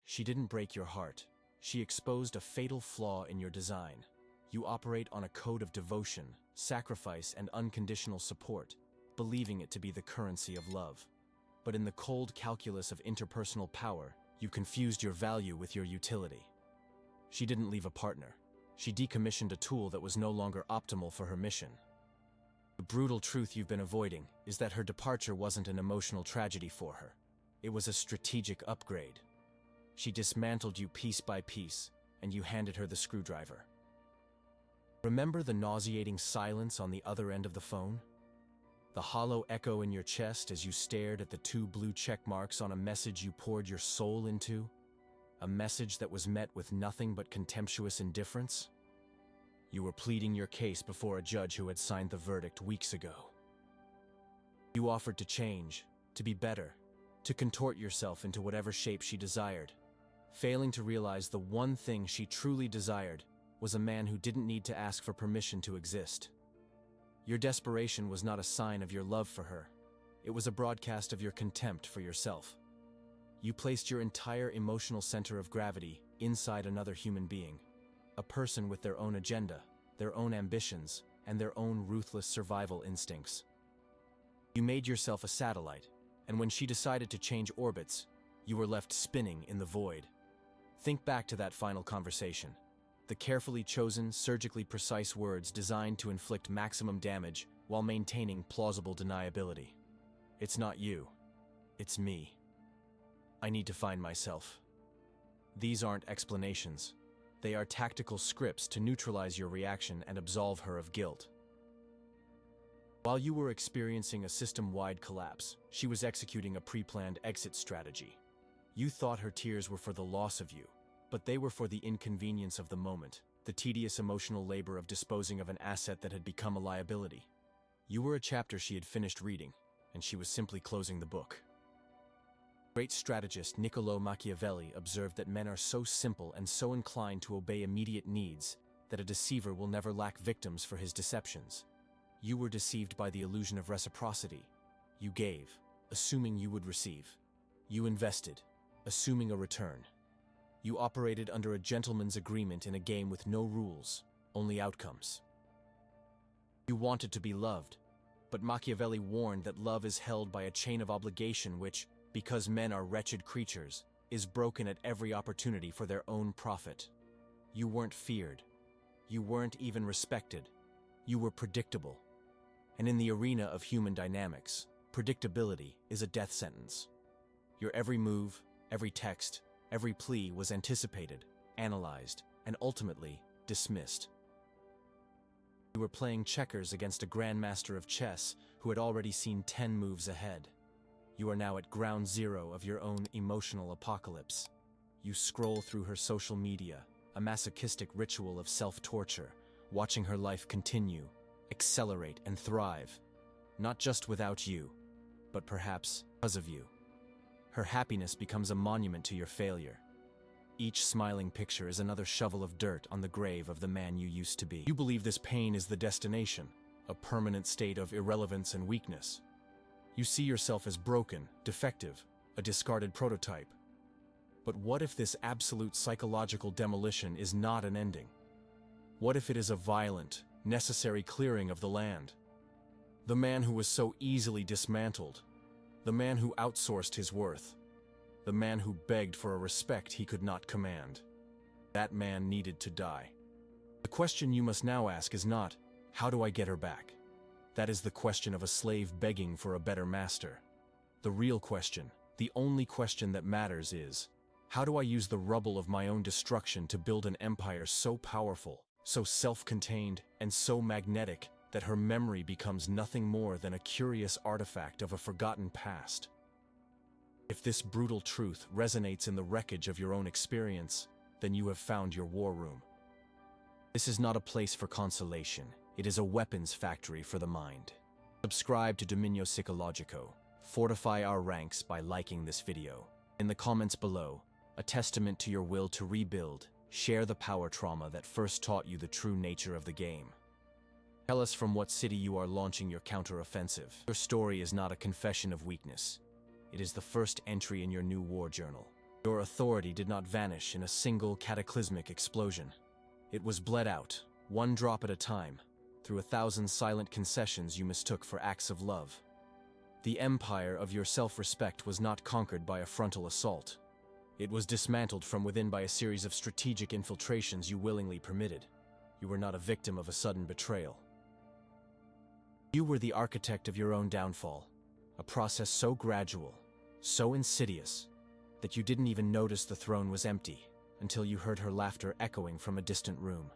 She didn't break your heart. She exposed a fatal flaw in your design. You operate on a code of devotion, sacrifice, and unconditional support, believing it to be the currency of love. But in the cold calculus of interpersonal power, you confused your value with your utility. She didn't leave a partner. She decommissioned a tool that was no longer optimal for her mission. The brutal truth you've been avoiding is that her departure wasn't an emotional tragedy for her. It was a strategic upgrade. She dismantled you piece by piece, and you handed her the screwdriver. Remember the nauseating silence on the other end of the phone? The hollow echo in your chest as you stared at the 2 blue check marks on a message you poured your soul into? A message that was met with nothing but contemptuous indifference? You were pleading your case before a judge who had signed the verdict weeks ago. You offered to change, to be better, to contort yourself into whatever shape she desired, failing to realize the one thing she truly desired was a man who didn't need to ask for permission to exist. Your desperation was not a sign of your love for her. It was a broadcast of your contempt for yourself. You placed your entire emotional center of gravity inside another human being, a person with their own agenda, their own ambitions, and their own ruthless survival instincts. You made yourself a satellite, and when she decided to change orbits, you were left spinning in the void. Think back to that final conversation. The carefully chosen, surgically precise words designed to inflict maximum damage while maintaining plausible deniability. It's not you. It's me. I need to find myself. These aren't explanations. They are tactical scripts to neutralize your reaction and absolve her of guilt. While you were experiencing a system-wide collapse, she was executing a pre-planned exit strategy. You thought her tears were for the loss of you, but they were for the inconvenience of the moment, the tedious emotional labor of disposing of an asset that had become a liability. You were a chapter she had finished reading, and she was simply closing the book. Great strategist Niccolò Machiavelli observed that men are so simple and so inclined to obey immediate needs that a deceiver will never lack victims for his deceptions. You were deceived by the illusion of reciprocity. You gave, assuming you would receive. You invested, assuming a return. You operated under a gentleman's agreement in a game with no rules, only outcomes. You wanted to be loved, but Machiavelli warned that love is held by a chain of obligation which, because men are wretched creatures, is broken at every opportunity for their own profit. You weren't feared. You weren't even respected. You were predictable. And in the arena of human dynamics, predictability is a death sentence. Your every move, every text, every plea was anticipated, analyzed, and ultimately dismissed. You were playing checkers against a grandmaster of chess who had already seen 10 moves ahead. You are now at ground zero of your own emotional apocalypse. You scroll through her social media, a masochistic ritual of self-torture, watching her life continue, accelerate, and thrive, not just without you, but perhaps because of you. Her happiness becomes a monument to your failure. Each smiling picture is another shovel of dirt on the grave of the man you used to be. You believe this pain is the destination, a permanent state of irrelevance and weakness. You see yourself as broken, defective, a discarded prototype. But what if this absolute psychological demolition is not an ending? What if it is a violent, necessary clearing of the land? The man who was so easily dismantled, the man who outsourced his worth, the man who begged for a respect he could not command. That man needed to die. The question you must now ask is not, how do I get her back? That is the question of a slave begging for a better master. The real question, the only question that matters is, how do I use the rubble of my own destruction to build an empire so powerful, so self-contained, and so magnetic that her memory becomes nothing more than a curious artifact of a forgotten past? If this brutal truth resonates in the wreckage of your own experience, then you have found your war room. This is not a place for consolation. It is a weapons factory for the mind. Subscribe to Dominio Psicologico. Fortify our ranks by liking this video. In the comments below, a testament to your will to rebuild, share the power trauma that first taught you the true nature of the game. Tell us from what city you are launching your counter-offensive. Your story is not a confession of weakness. It is the first entry in your new war journal. Your authority did not vanish in a single cataclysmic explosion. It was bled out, one drop at a time, through 1,000 silent concessions you mistook for acts of love. The empire of your self-respect was not conquered by a frontal assault. It was dismantled from within by a series of strategic infiltrations you willingly permitted. You were not a victim of a sudden betrayal. You were the architect of your own downfall, a process so gradual, so insidious, that you didn't even notice the throne was empty until you heard her laughter echoing from a distant room.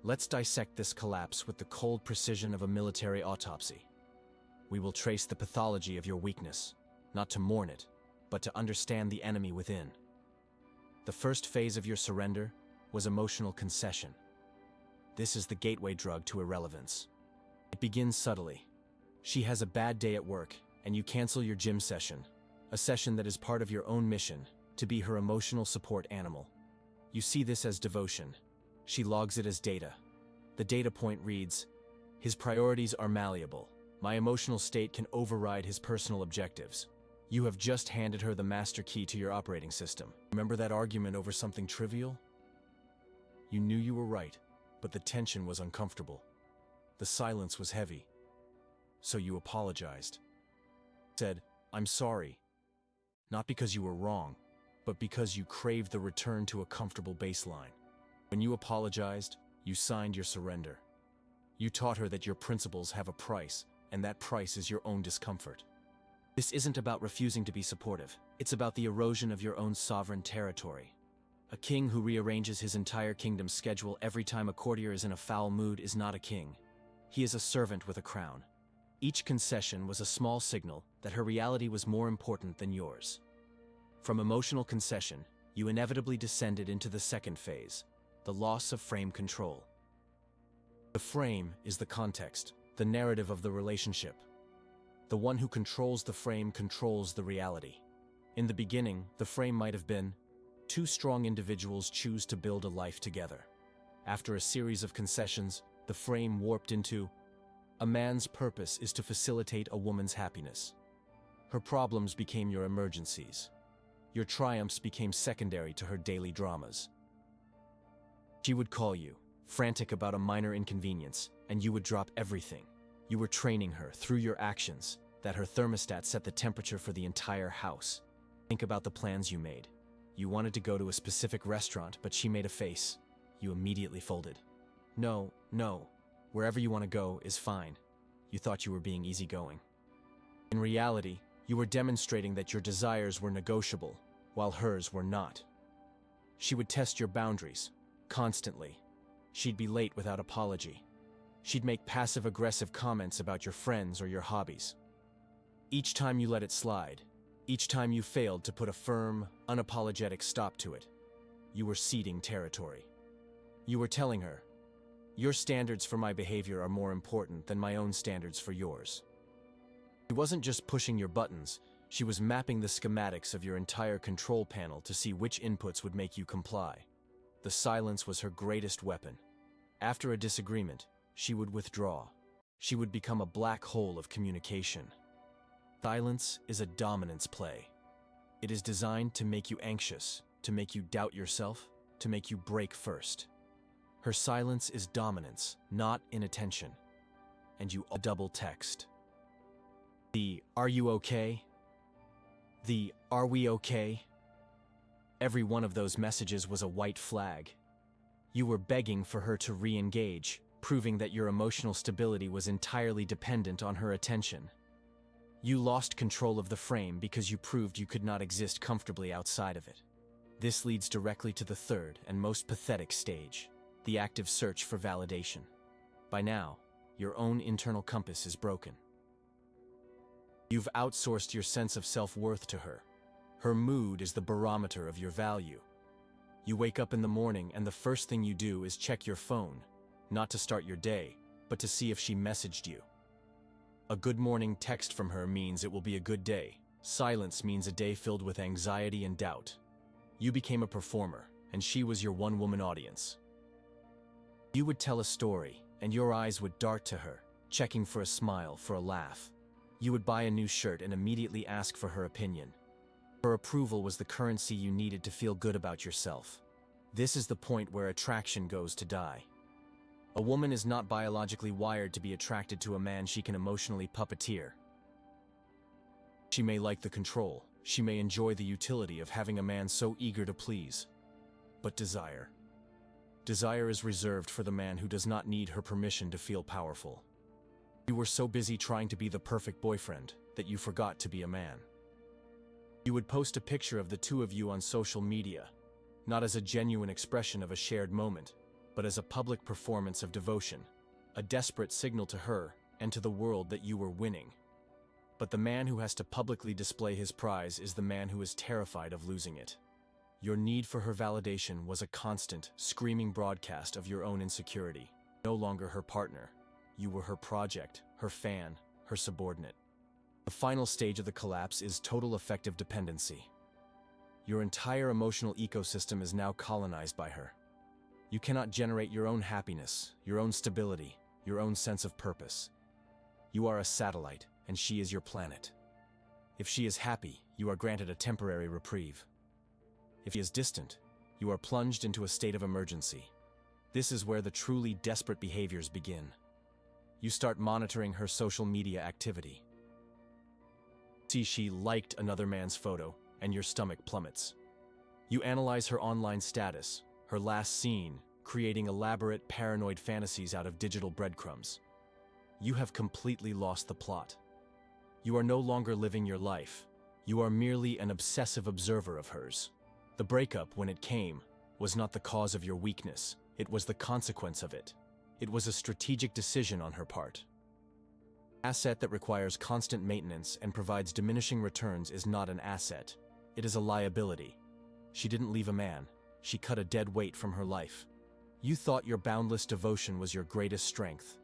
Let's dissect this collapse with the cold precision of a military autopsy. We will trace the pathology of your weakness, not to mourn it, but to understand the enemy within. The first phase of your surrender was emotional concession. This is the gateway drug to irrelevance. It begins subtly. She has a bad day at work, and you cancel your gym session, a session that is part of your own mission, to be her emotional support animal. You see this as devotion. She logs it as data. The data point reads, "His priorities are malleable. My emotional state can override his personal objectives." You have just handed her the master key to your operating system. Remember that argument over something trivial? You knew you were right, but the tension was uncomfortable. The silence was heavy. So you apologized. Said, "I'm sorry." Not because you were wrong, but because you craved the return to a comfortable baseline. When you apologized, you signed your surrender. You taught her that your principles have a price, and that price is your own discomfort. This isn't about refusing to be supportive. It's about the erosion of your own sovereign territory. A king who rearranges his entire kingdom's schedule every time a courtier is in a foul mood is not a king. He is a servant with a crown. Each concession was a small signal that her reality was more important than yours. From emotional concession, you inevitably descended into the second phase, the loss of frame control. The frame is the context, the narrative of the relationship. The one who controls the frame controls the reality. In the beginning, the frame might have been, two strong individuals choose to build a life together. After a series of concessions, the frame warped into, a man's purpose is to facilitate a woman's happiness. Her problems became your emergencies. Your triumphs became secondary to her daily dramas. She would call you, frantic about a minor inconvenience, and you would drop everything. You were training her, through your actions, that her thermostat set the temperature for the entire house. Think about the plans you made. You wanted to go to a specific restaurant, but she made a face. You immediately folded. No, wherever you want to go is fine. You thought you were being easygoing. In reality, you were demonstrating that your desires were negotiable, while hers were not. She would test your boundaries, constantly. She'd be late without apology. She'd make passive-aggressive comments about your friends or your hobbies. Each time you let it slide, each time you failed to put a firm, unapologetic stop to it, you were ceding territory. You were telling her, your standards for my behavior are more important than my own standards for yours. She wasn't just pushing your buttons, she was mapping the schematics of your entire control panel to see which inputs would make you comply. The silence was her greatest weapon. After a disagreement, she would withdraw. She would become a black hole of communication. Silence is a dominance play. It is designed to make you anxious, to make you doubt yourself, to make you break first. Her silence is dominance, not inattention. And you double text. The "Are you okay?" The "Are we okay?" Every one of those messages was a white flag. You were begging for her to re-engage, proving that your emotional stability was entirely dependent on her attention. You lost control of the frame because you proved you could not exist comfortably outside of it. This leads directly to the third and most pathetic stage, the active search for validation. By now, your own internal compass is broken. You've outsourced your sense of self-worth to her. Her mood is the barometer of your value. You wake up in the morning and the first thing you do is check your phone, not to start your day, but to see if she messaged you. A good morning text from her means it will be a good day. Silence means a day filled with anxiety and doubt. You became a performer, and she was your one-woman audience. You would tell a story, and your eyes would dart to her, checking for a smile, for a laugh. You would buy a new shirt and immediately ask for her opinion. Her approval was the currency you needed to feel good about yourself. This is the point where attraction goes to die. A woman is not biologically wired to be attracted to a man she can emotionally puppeteer. She may like the control. She may enjoy the utility of having a man so eager to please. But desire. Desire is reserved for the man who does not need her permission to feel powerful. You were so busy trying to be the perfect boyfriend that you forgot to be a man. You would post a picture of the two of you on social media, not as a genuine expression of a shared moment, but as a public performance of devotion, a desperate signal to her and to the world that you were winning. But the man who has to publicly display his prize is the man who is terrified of losing it. Your need for her validation was a constant, screaming broadcast of your own insecurity. No longer her partner. You were her project, her fan, her subordinate. The final stage of the collapse is total affective dependency. Your entire emotional ecosystem is now colonized by her. You cannot generate your own happiness, your own stability, your own sense of purpose. You are a satellite, and she is your planet. If she is happy, you are granted a temporary reprieve. If she is distant, you are plunged into a state of emergency. This is where the truly desperate behaviors begin. You start monitoring her social media activity. See she liked another man's photo, and your stomach plummets. You analyze her online status, her last seen, creating elaborate paranoid fantasies out of digital breadcrumbs. You have completely lost the plot. You are no longer living your life. You are merely an obsessive observer of hers. The breakup, when it came, was not the cause of your weakness. It was the consequence of it. It was a strategic decision on her part. An asset that requires constant maintenance and provides diminishing returns is not an asset. It is a liability. She didn't leave a man. She cut a dead weight from her life. You thought your boundless devotion was your greatest strength.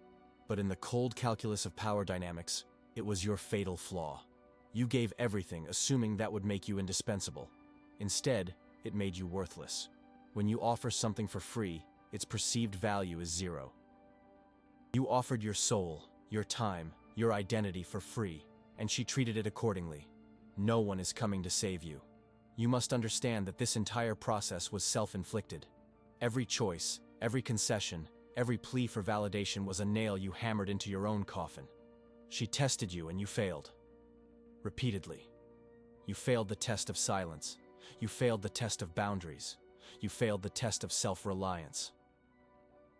But in the cold calculus of power dynamics, it was your fatal flaw. You gave everything, assuming that would make you indispensable. Instead, it made you worthless. When you offer something for free, its perceived value is zero. You offered your soul, your time, your identity for free, and she treated it accordingly. No one is coming to save you. You must understand that this entire process was self-inflicted. Every choice, every concession, every plea for validation was a nail you hammered into your own coffin. She tested you and you failed. Repeatedly. You failed the test of silence. You failed the test of boundaries. You failed the test of self-reliance.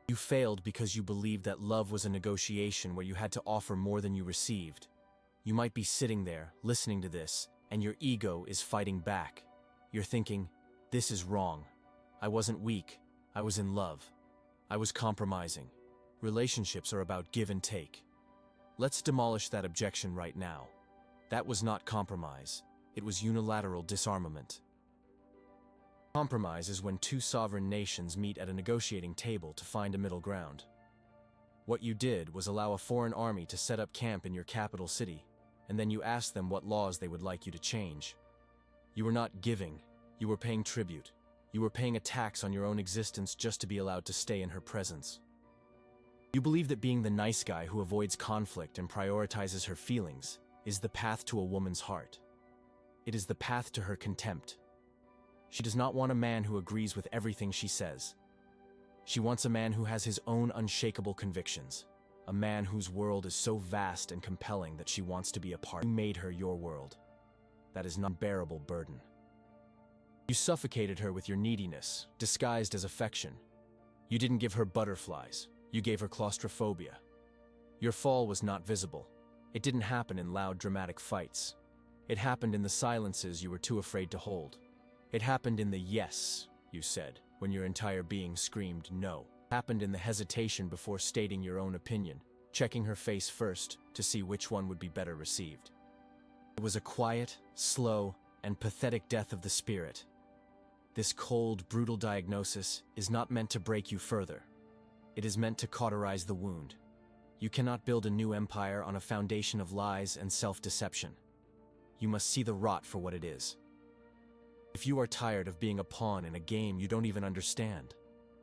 You failed because you believed that love was a negotiation where you had to offer more than you received. You might be sitting there, listening to this, and your ego is fighting back. You're thinking, this is wrong. I wasn't weak. I was in love. I was compromising. Relationships are about give and take. Let's demolish that objection right now. That was not compromise. It was unilateral disarmament. Compromise is when two sovereign nations meet at a negotiating table to find a middle ground. What you did was allow a foreign army to set up camp in your capital city, and then you asked them what laws they would like you to change. You were not giving, you were paying tribute. You were paying a tax on your own existence just to be allowed to stay in her presence. You believe that being the nice guy who avoids conflict and prioritizes her feelings is the path to a woman's heart. It is the path to her contempt. She does not want a man who agrees with everything she says. She wants a man who has his own unshakable convictions, a man whose world is so vast and compelling that she wants to be a part. You made her your world. That is an unbearable burden. You suffocated her with your neediness, disguised as affection. You didn't give her butterflies, you gave her claustrophobia. Your fall was not visible. It didn't happen in loud, dramatic fights. It happened in the silences you were too afraid to hold. It happened in the yes, you said, when your entire being screamed no. It happened in the hesitation before stating your own opinion, checking her face first to see which one would be better received. It was a quiet, slow, and pathetic death of the spirit. This cold, brutal diagnosis is not meant to break you further. It is meant to cauterize the wound. You cannot build a new empire on a foundation of lies and self-deception. You must see the rot for what it is. If you are tired of being a pawn in a game you don't even understand,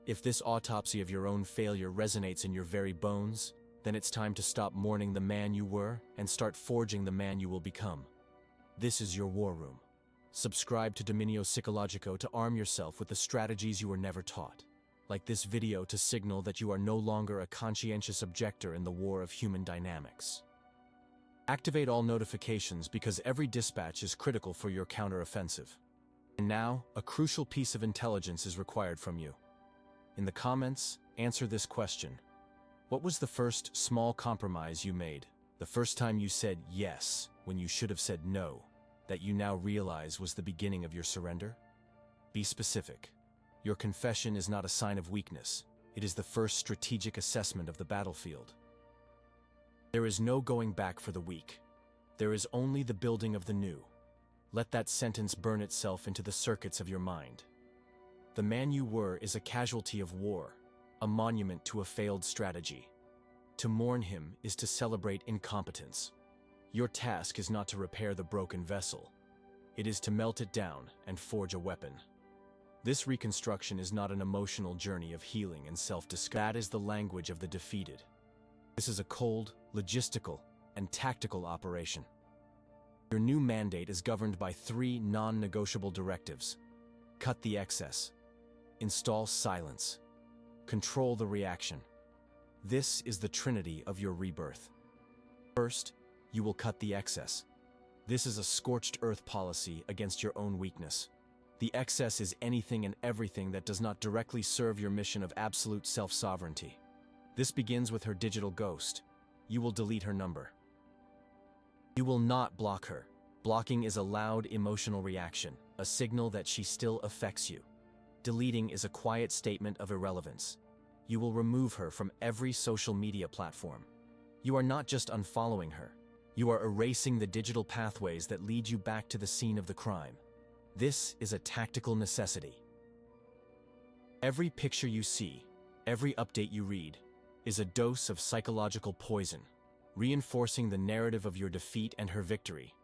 if this autopsy of your own failure resonates in your very bones, then it's time to stop mourning the man you were and start forging the man you will become. This is your war room. Subscribe to Dominio Psicologico to arm yourself with the strategies you were never taught. Like this video to signal that you are no longer a conscientious objector in the war of human dynamics. Activate all notifications because every dispatch is critical for your counteroffensive. And now, a crucial piece of intelligence is required from you. In the comments, answer this question. What was the first small compromise you made? The first time you said yes when you should have said no, that you now realize was the beginning of your surrender? Be specific. Your confession is not a sign of weakness. It is the first strategic assessment of the battlefield. There is no going back for the weak. There is only the building of the new. Let that sentence burn itself into the circuits of your mind. The man you were is a casualty of war, a monument to a failed strategy. To mourn him is to celebrate incompetence. Your task is not to repair the broken vessel. It is to melt it down and forge a weapon. This reconstruction is not an emotional journey of healing and self-discovery. That is the language of the defeated. This is a cold, logistical, and tactical operation. Your new mandate is governed by 3 non-negotiable directives. Cut the excess. Install silence. Control the reaction. This is the trinity of your rebirth. First, you will cut the excess. This is a scorched earth policy against your own weakness. The excess is anything and everything that does not directly serve your mission of absolute self-sovereignty. This begins with her digital ghost. You will delete her number. You will not block her. Blocking is a loud emotional reaction, a signal that she still affects you. Deleting is a quiet statement of irrelevance. You will remove her from every social media platform. You are not just unfollowing her. You are erasing the digital pathways that lead you back to the scene of the crime. This is a tactical necessity. Every picture you see, every update you read, is a dose of psychological poison, reinforcing the narrative of your defeat and her victory.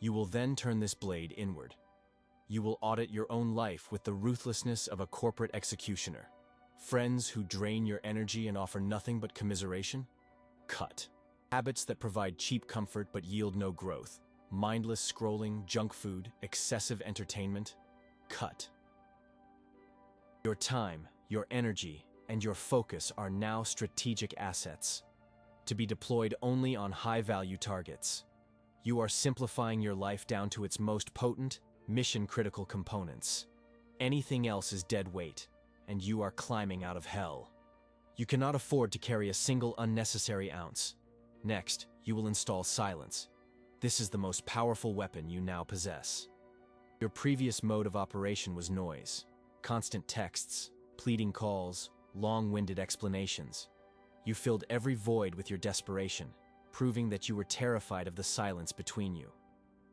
You will then turn this blade inward. You will audit your own life with the ruthlessness of a corporate executioner. Friends who drain your energy and offer nothing but commiseration? Cut. Habits that provide cheap comfort but yield no growth. Mindless scrolling, junk food, excessive entertainment? Cut. Your time, your energy, and your focus are now strategic assets, to be deployed only on high-value targets. You are simplifying your life down to its most potent, mission-critical components. Anything else is dead weight, and you are climbing out of hell. You cannot afford to carry a single unnecessary ounce. Next, you will install silence. This is the most powerful weapon you now possess. Your previous mode of operation was noise, constant texts, pleading calls, long-winded explanations. You filled every void with your desperation, proving that you were terrified of the silence between you.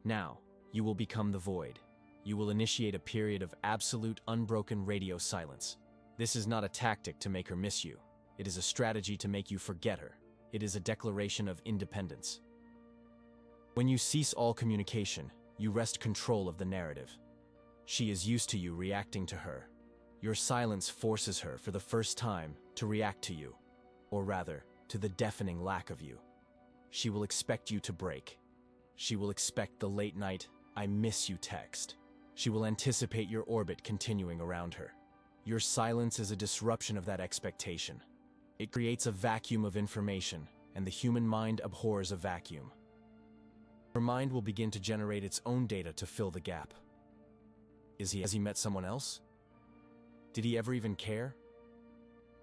Now, you will become the void. You will initiate a period of absolute, unbroken radio silence. This is not a tactic to make her miss you. It is a strategy to make you forget her. It is a declaration of independence. When you cease all communication, you wrest control of the narrative. She is used to you reacting to her. Your silence forces her for the first time to react to you, or rather, to the deafening lack of you. She will expect you to break. She will expect the late-night, "I miss you" text. She will anticipate your orbit continuing around her. Your silence is a disruption of that expectation. It creates a vacuum of information, and the human mind abhors a vacuum. Her mind will begin to generate its own data to fill the gap. Has he met someone else? Did he ever even care?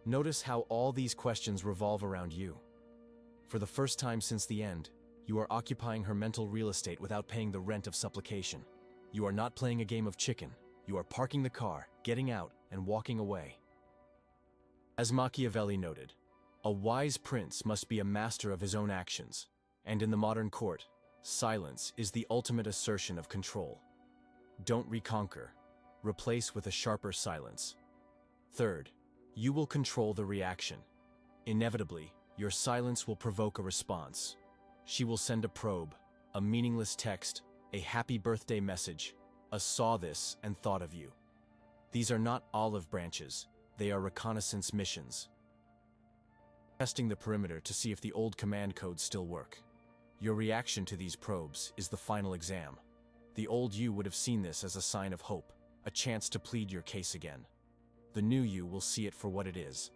Notice how all these questions revolve around you. For the first time since the end, you are occupying her mental real estate without paying the rent of supplication. You are not playing a game of chicken. You are parking the car, getting out, and walking away. As Machiavelli noted, a wise prince must be a master of his own actions, and in the modern court, silence is the ultimate assertion of control. Don't reconquer. Replace with a sharper silence. Third, you will control the reaction. Inevitably, your silence will provoke a response. She will send a probe, a meaningless text, a happy birthday message, a saw this and thought of you. These are not olive branches, they are reconnaissance missions. Testing the perimeter to see if the old command codes still work. Your reaction to these probes is the final exam. The old you would have seen this as a sign of hope, a chance to plead your case again. The new you will see it for what it is.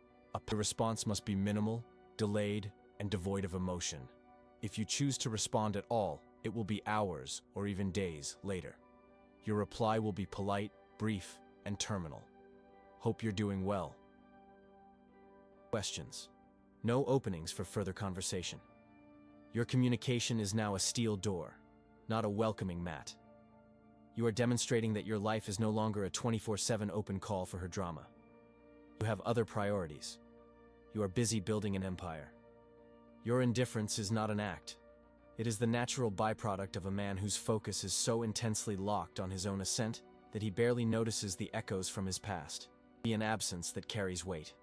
The response must be minimal, delayed, and devoid of emotion. If you choose to respond at all, it will be hours or even days later. Your reply will be polite, brief, and terminal. Hope you're doing well. Questions. No openings for further conversation. Your communication is now a steel door, not a welcoming mat. You are demonstrating that your life is no longer a 24/7 open call for her drama. You have other priorities. You are busy building an empire. Your indifference is not an act. It is the natural byproduct of a man whose focus is so intensely locked on his own ascent that he barely notices the echoes from his past. Be an absence that carries weight,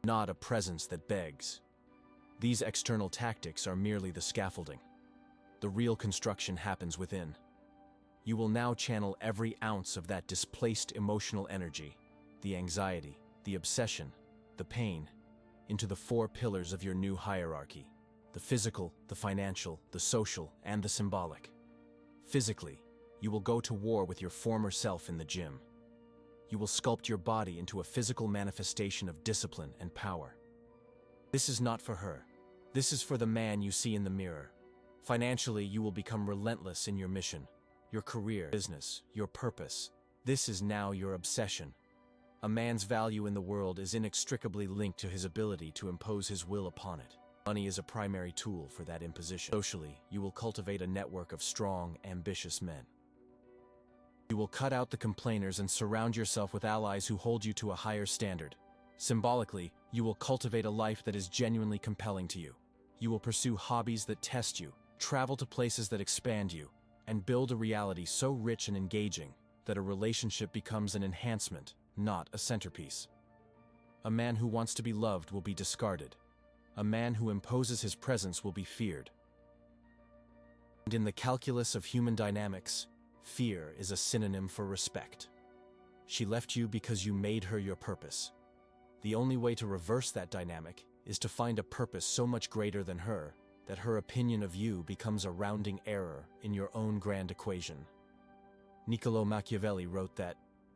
not a presence that begs. These external tactics are merely the scaffolding. The real construction happens within. You will now channel every ounce of that displaced emotional energy, the anxiety, the obsession, the pain, into the 4 pillars of your new hierarchy: the physical, the financial, the social, and the symbolic. Physically, you will go to war with your former self in the gym. You will sculpt your body into a physical manifestation of discipline and power. This is not for her. This is for the man you see in the mirror. Financially, you will become relentless in your mission, your career, business, your purpose. This is now your obsession. A man's value in the world is inextricably linked to his ability to impose his will upon it. Money is a primary tool for that imposition. Socially, you will cultivate a network of strong, ambitious men. You will cut out the complainers and surround yourself with allies who hold you to a higher standard. Symbolically, you will cultivate a life that is genuinely compelling to you. You will pursue hobbies that test you, travel to places that expand you, and build a reality so rich and engaging that a relationship becomes an enhancement, not a centerpiece. A man who wants to be loved will be discarded. A man who imposes his presence will be feared. And in the calculus of human dynamics, fear is a synonym for respect. She left you because you made her your purpose. The only way to reverse that dynamic is to find a purpose so much greater than her that her opinion of you becomes a rounding error in your own grand equation. Niccolò Machiavelli wrote that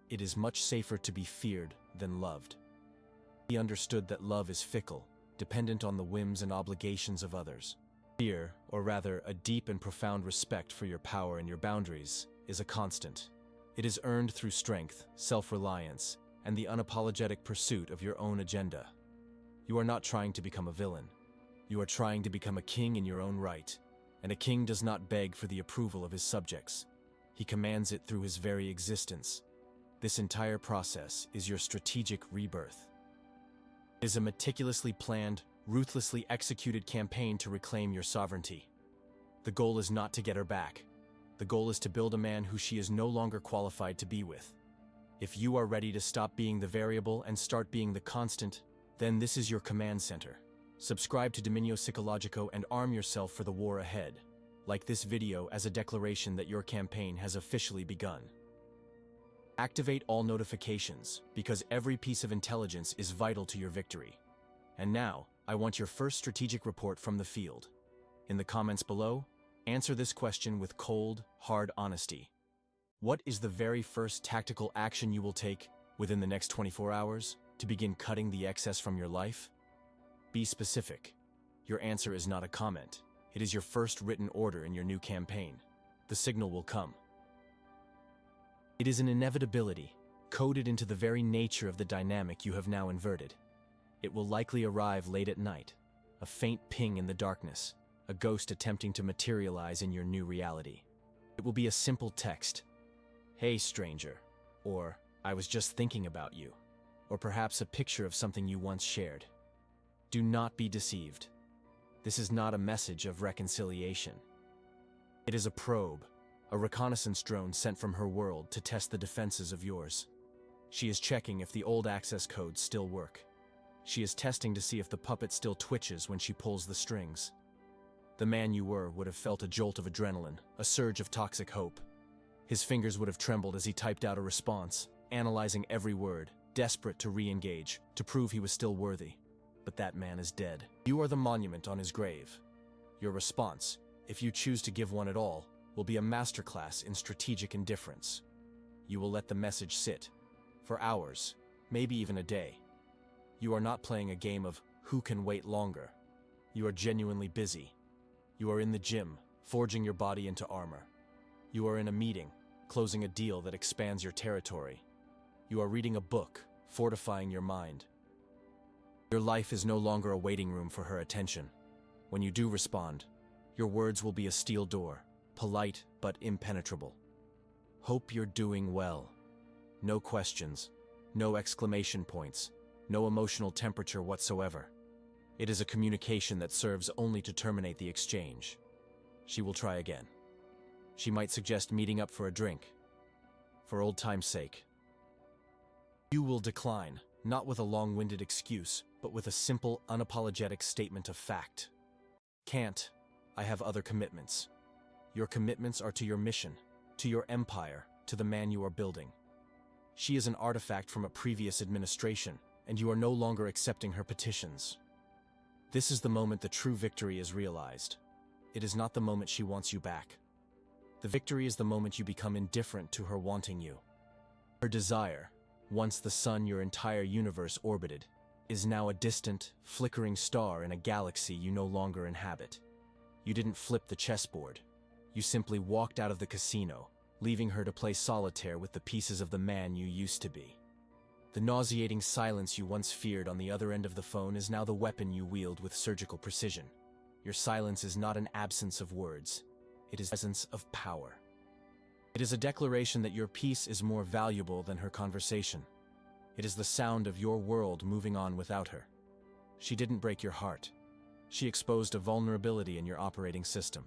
it is much safer to be feared than loved. He understood that love is fickle, dependent on the whims and obligations of others. Fear, or rather a deep and profound respect for your power and your boundaries, is a constant. It is earned through strength, self-reliance, and the unapologetic pursuit of your own agenda. You are not trying to become a villain. You are trying to become a king in your own right, and a king does not beg for the approval of his subjects. He commands it through his very existence. This entire process is your strategic rebirth. It is a meticulously planned, ruthlessly executed campaign to reclaim your sovereignty. The goal is not to get her back. The goal is to build a man who she is no longer qualified to be with. If you are ready to stop being the variable and start being the constant, then this is your command center. Subscribe to Dominio Psicologico and arm yourself for the war ahead. Like this video as a declaration that your campaign has officially begun. Activate all notifications, because every piece of intelligence is vital to your victory. And now, I want your first strategic report from the field. In the comments below, answer this question with cold, hard honesty. What is the very first tactical action you will take within the next 24 hours to begin cutting the excess from your life? Be specific. Your answer is not a comment. It is your first written order in your new campaign. The signal will come. It is an inevitability, coded into the very nature of the dynamic you have now inverted. It will likely arrive late at night, a faint ping in the darkness, a ghost attempting to materialize in your new reality. It will be a simple text. "Hey, stranger," or "I was just thinking about you," or perhaps a picture of something you once shared. Do not be deceived. This is not a message of reconciliation. It is a probe, a reconnaissance drone sent from her world to test the defenses of yours. She is checking if the old access codes still work. She is testing to see if the puppet still twitches when she pulls the strings. The man you were would have felt a jolt of adrenaline, a surge of toxic hope. His fingers would have trembled as he typed out a response, analyzing every word, desperate to re-engage, to prove he was still worthy. But that man is dead. You are the monument on his grave. Your response, if you choose to give one at all, will be a masterclass in strategic indifference. You will let the message sit for hours, maybe even a day. You are not playing a game of who can wait longer. You are genuinely busy. You are in the gym, forging your body into armor. You are in a meeting, closing a deal that expands your territory. You are reading a book, fortifying your mind. Your life is no longer a waiting room for her attention. When you do respond, your words will be a steel door, polite but impenetrable. Hope you're doing well. No questions, no exclamation points, no emotional temperature whatsoever. It is a communication that serves only to terminate the exchange. She will try again. She might suggest meeting up for a drink, for old time's sake. You will decline, not with a long-winded excuse, but with a simple, unapologetic statement of fact. Can't. I have other commitments. Your commitments are to your mission, to your empire, to the man you are building. She is an artifact from a previous administration, and you are no longer accepting her petitions. This is the moment the true victory is realized. It is not the moment she wants you back. The victory is the moment you become indifferent to her wanting you. Her desire, once the sun your entire universe orbited, is now a distant, flickering star in a galaxy you no longer inhabit. You didn't flip the chessboard. You simply walked out of the casino, leaving her to play solitaire with the pieces of the man you used to be. The nauseating silence you once feared on the other end of the phone is now the weapon you wield with surgical precision. Your silence is not an absence of words. It is presence of power. It is a declaration that your peace is more valuable than her conversation. It is the sound of your world moving on without her. She didn't break your heart. She exposed a vulnerability in your operating system.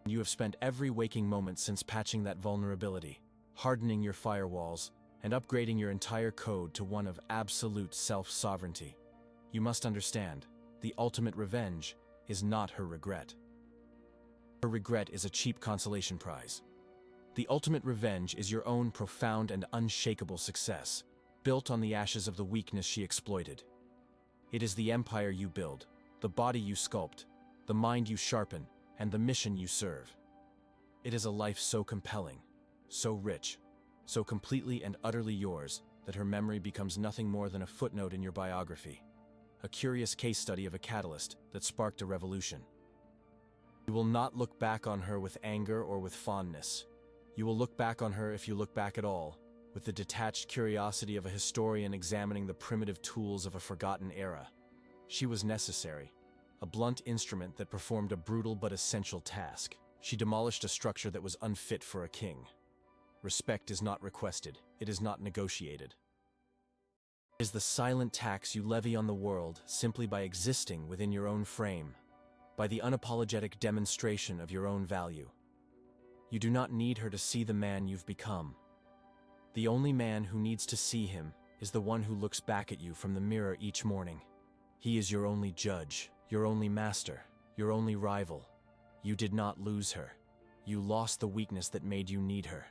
You have spent every waking moment since patching that vulnerability, hardening your firewalls, and upgrading your entire code to one of absolute self-sovereignty. You must understand, the ultimate revenge is not her regret. Her regret is a cheap consolation prize. The ultimate revenge is your own profound and unshakable success, built on the ashes of the weakness she exploited. It is the empire you build, the body you sculpt, the mind you sharpen, and the mission you serve. It is a life so compelling, so rich, so completely and utterly yours that her memory becomes nothing more than a footnote in your biography, a curious case study of a catalyst that sparked a revolution. You will not look back on her with anger or with fondness. You will look back on her, if you look back at all, with the detached curiosity of a historian examining the primitive tools of a forgotten era. She was necessary, a blunt instrument that performed a brutal but essential task. She demolished a structure that was unfit for a king. Respect is not requested, it is not negotiated. It is the silent tax you levy on the world simply by existing within your own frame, by the unapologetic demonstration of your own value. You do not need her to see the man you've become. The only man who needs to see him is the one who looks back at you from the mirror each morning. He is your only judge, your only master, your only rival. You did not lose her. You lost the weakness that made you need her.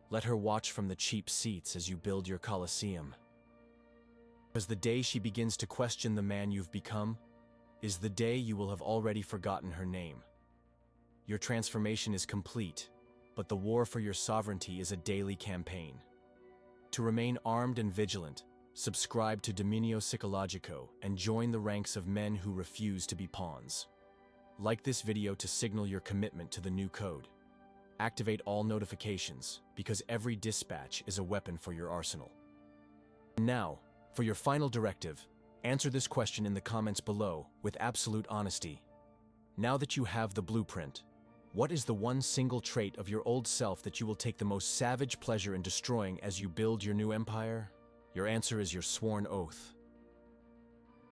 Let her watch from the cheap seats as you build your Colosseum. Because the day she begins to question the man you've become is the day you will have already forgotten her name. Your transformation is complete, but the war for your sovereignty is a daily campaign. To remain armed and vigilant, subscribe to Dominio Psicologico and join the ranks of men who refuse to be pawns. Like this video to signal your commitment to the new code. Activate all notifications, because every dispatch is a weapon for your arsenal. Now, for your final directive, answer this question in the comments below with absolute honesty. Now that you have the blueprint, what is the one single trait of your old self that you will take the most savage pleasure in destroying as you build your new empire? Your answer is your sworn oath.